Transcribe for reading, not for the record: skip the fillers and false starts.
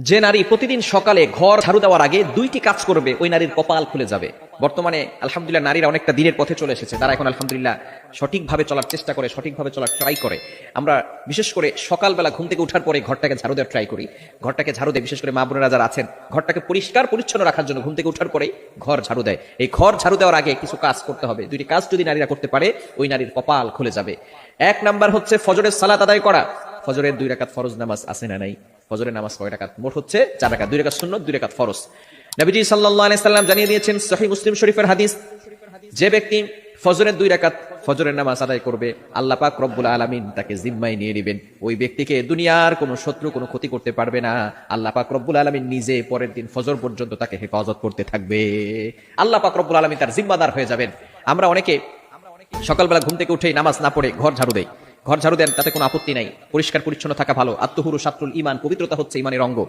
যে নারী প্রতিদিন সকালে ঘর ঝাড়ু দেওয়ার আগে দুইটি কাজ করবে ওই নারীর কপাল খুলে যাবে। বর্তমানে আলহামদুলিল্লাহ নারীরা অনেকটা দিনের পথে চলে এসেছে, তারা এখন আলহামদুলিল্লাহ সঠিকভাবে চলার চেষ্টা করে, সঠিকভাবে চলার ট্রাই করে। আমরা বিশেষ করে সকালবেলা ঘুম থেকে উঠার পরে ঘরটাকে ঝাড়ু দেওয়ার ট্রাই করি। ঘরটাকে ঝাড়ু দেয়, বিশেষ করে মা বোনেরা যারা আছেন ঘরটাকে পরিষ্কার পরিচ্ছন্ন রাখার জন্য ঘুম থেকে উঠার পরেই ঘর ঝাড়ু দেয়। এই ঘর ঝাড়ু দেওয়ার আগে কিছু কাজ করতে হবে। দুইটি কাজ যদি নারীরা করতে পারে ওই নারীর কপাল খুলে যাবে। এক নাম্বার হচ্ছে ফজরের সালাত আদায় করা। ফজরের 2 রাকাত ফরজ নামাজ আছে না নাই? ফজরের নামাজ কয় রাকাত? মোট হচ্ছে 4 রাকাত, 2 রাকাত সুন্নত, 2 রাকাত ফরজ। নবীজি সাল্লাল্লাহু আলাইহি সাল্লাম জানিয়ে দিয়েছেন, সহিহ মুসলিম শরীফের হাদিস, যে ব্যক্তি ফজরের 2 রাকাত ফজরের নামাজ আদায় করবে, আল্লাহ পাক রব্বুল আলামিন তাকে জিম্মায় নিয়ে নেবেন। ওই ব্যক্তিকে দুনিয়ার কোনো শত্রু কোনো ক্ষতি করতে পারবে না। আল্লাহ পাক রব্বুল আলামিন নিজে পরের দিন ফজর পর্যন্ত তাকে হেফাজত করতে থাকবে। আল্লাহ পাক রব্বুল আলামিন তার জিম্মাদার হয়ে যাবেন। আমরা অনেকে সকালবেলা ঘুম থেকে উঠেই নামাজ না পড়ে ঘর ঝাড়ু দেই। ঘর ঝাড়ু দেন, তাতে কোনো আপত্তি নাই, পরিষ্কার পরিচ্ছন্ন থাকা ভালো। আত্মহুরু শাত্রুল ঈমান, পবিত্রতা হচ্ছে ঈমানের অঙ্গ।